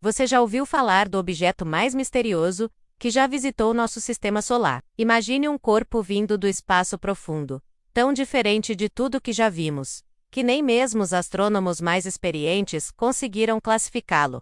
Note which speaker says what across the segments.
Speaker 1: Você já ouviu falar do objeto mais misterioso que já visitou nosso sistema solar? Imagine um corpo vindo do espaço profundo, tão diferente de tudo que já vimos, que nem mesmo os astrônomos mais experientes conseguiram classificá-lo.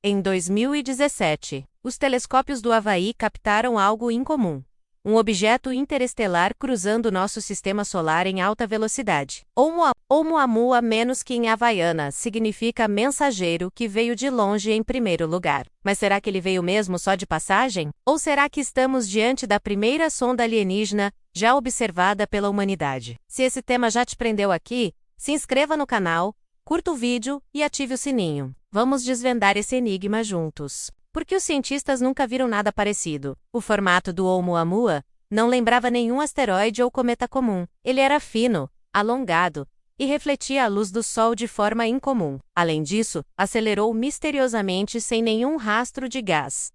Speaker 1: Em 2017, os telescópios do Havaí captaram algo incomum. Um objeto interestelar cruzando nosso sistema solar em alta velocidade. Oumuamua, menos que em havaiana, significa mensageiro que veio de longe em primeiro lugar. Mas será que ele veio mesmo só de passagem? Ou será que estamos diante da primeira sonda alienígena já observada pela humanidade? Se esse tema já te prendeu aqui, se inscreva no canal, curta o vídeo e ative o sininho. Vamos desvendar esse enigma juntos. Porque os cientistas nunca viram nada parecido. O formato do Oumuamua não lembrava nenhum asteroide ou cometa comum. Ele era fino, alongado, e refletia a luz do Sol de forma incomum. Além disso, acelerou misteriosamente sem nenhum rastro de gás.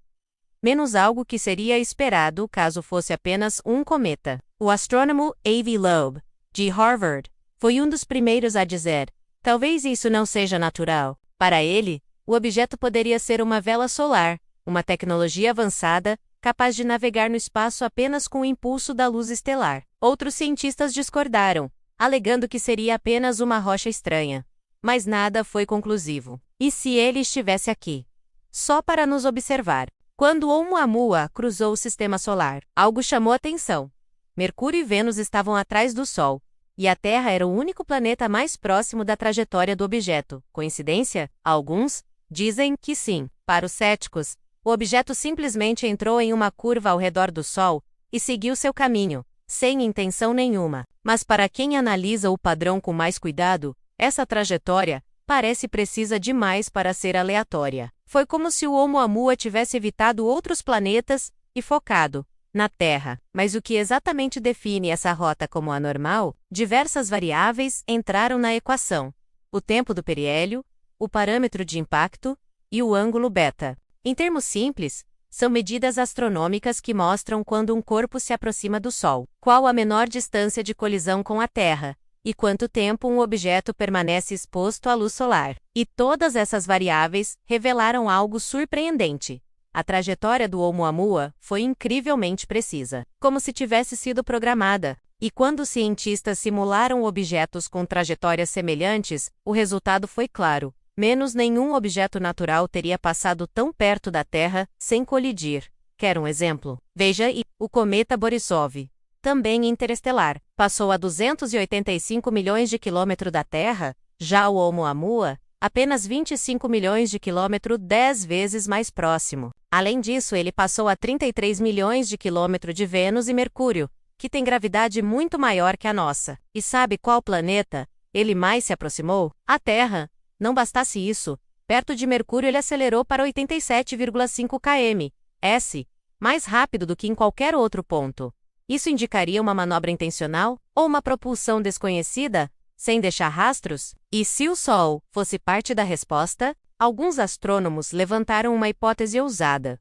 Speaker 1: Menos algo que seria esperado caso fosse apenas um cometa. O astrônomo Avi Loeb, de Harvard, foi um dos primeiros a dizer: talvez isso não seja natural. Para ele, o objeto poderia ser uma vela solar, uma tecnologia avançada, capaz de navegar no espaço apenas com o impulso da luz estelar. Outros cientistas discordaram, alegando que seria apenas uma rocha estranha. Mas nada foi conclusivo. E se ele estivesse aqui? Só para nos observar. Quando Oumuamua cruzou o sistema solar, algo chamou atenção. Mercúrio e Vênus estavam atrás do Sol, e a Terra era o único planeta mais próximo da trajetória do objeto. Coincidência? Alguns dizem que sim. Para os céticos, o objeto simplesmente entrou em uma curva ao redor do Sol e seguiu seu caminho, sem intenção nenhuma. Mas para quem analisa o padrão com mais cuidado, essa trajetória parece precisa demais para ser aleatória. Foi como se o Oumuamua tivesse evitado outros planetas e focado na Terra. Mas o que exatamente define essa rota como anormal? Diversas variáveis entraram na equação: o tempo do periélio, o parâmetro de impacto e o ângulo beta. Em termos simples, são medidas astronômicas que mostram quando um corpo se aproxima do Sol, qual a menor distância de colisão com a Terra, e quanto tempo um objeto permanece exposto à luz solar. E todas essas variáveis revelaram algo surpreendente. A trajetória do Oumuamua foi incrivelmente precisa, como se tivesse sido programada. E quando os cientistas simularam objetos com trajetórias semelhantes, o resultado foi claro: menos nenhum objeto natural teria passado tão perto da Terra sem colidir. Quer um exemplo? Veja o cometa Borisov, também interestelar, passou a 285 milhões de quilômetros da Terra. Já o Oumuamua, apenas 25 milhões de quilômetros, 10 vezes mais próximo. Além disso, ele passou a 33 milhões de quilômetros de Vênus e Mercúrio, que tem gravidade muito maior que a nossa. E sabe qual planeta ele mais se aproximou? A Terra. Não bastasse isso, perto de Mercúrio ele acelerou para 87,5 km/s, mais rápido do que em qualquer outro ponto. Isso indicaria uma manobra intencional ou uma propulsão desconhecida, sem deixar rastros? E se o Sol fosse parte da resposta? Alguns astrônomos levantaram uma hipótese ousada.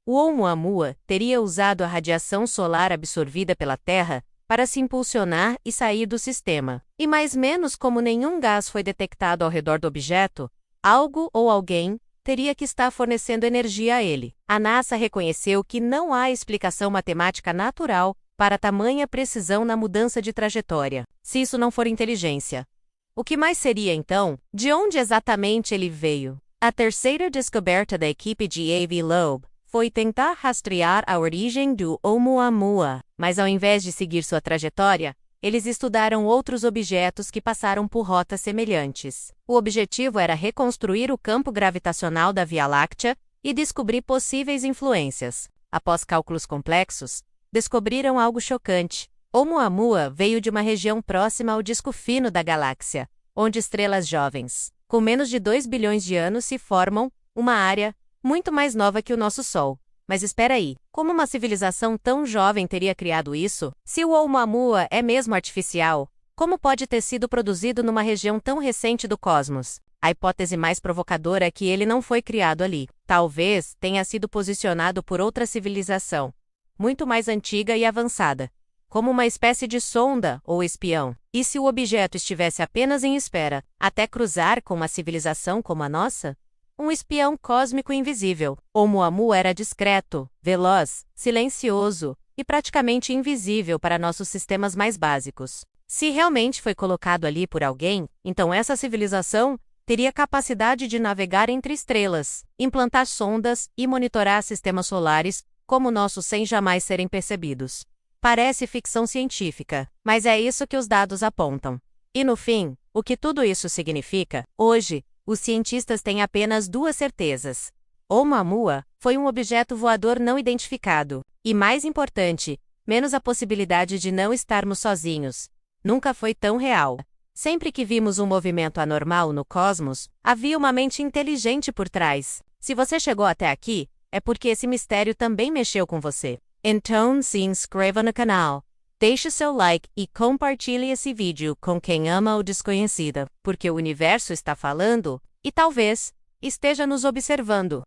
Speaker 1: O Oumuamua teria usado a radiação solar absorvida pela Terra para se impulsionar e sair do sistema. E mais menos como nenhum gás foi detectado ao redor do objeto, algo ou alguém teria que estar fornecendo energia a ele. A NASA reconheceu que não há explicação matemática natural para tamanha precisão na mudança de trajetória. Se isso não for inteligência, o que mais seria então? De onde exatamente ele veio? A terceira descoberta da equipe de Avi Loeb foi tentar rastrear a origem do Oumuamua, mas ao invés de seguir sua trajetória, eles estudaram outros objetos que passaram por rotas semelhantes. O objetivo era reconstruir o campo gravitacional da Via Láctea e descobrir possíveis influências. Após cálculos complexos, descobriram algo chocante. Oumuamua veio de uma região próxima ao disco fino da galáxia, onde estrelas jovens, com menos de 2 bilhões de anos, se formam uma área muito mais nova que o nosso Sol. Mas espera aí, como uma civilização tão jovem teria criado isso? Se o Oumuamua é mesmo artificial, como pode ter sido produzido numa região tão recente do cosmos? A hipótese mais provocadora é que ele não foi criado ali. Talvez tenha sido posicionado por outra civilização, muito mais antiga e avançada, como uma espécie de sonda ou espião. E se o objeto estivesse apenas em espera, até cruzar com uma civilização como a nossa? um espião cósmico invisível. Oumuamua era discreto, veloz, silencioso e praticamente invisível para nossos sistemas mais básicos. Se realmente foi colocado ali por alguém, então essa civilização teria capacidade de navegar entre estrelas, implantar sondas e monitorar sistemas solares como nossos sem jamais serem percebidos. Parece ficção científica, mas é isso que os dados apontam. E no fim, o que tudo isso significa? Hoje, os cientistas têm apenas duas certezas. Oumuamua foi um objeto voador não identificado, e mais importante, menos a possibilidade de não estarmos sozinhos. Nunca foi tão real. Sempre que vimos um movimento anormal no cosmos, havia uma mente inteligente por trás. Se você chegou até aqui, é porque esse mistério também mexeu com você. Então se inscreva no canal, deixe seu like e compartilhe esse vídeo com quem ama o desconhecido, porque o universo está falando, e talvez esteja nos observando.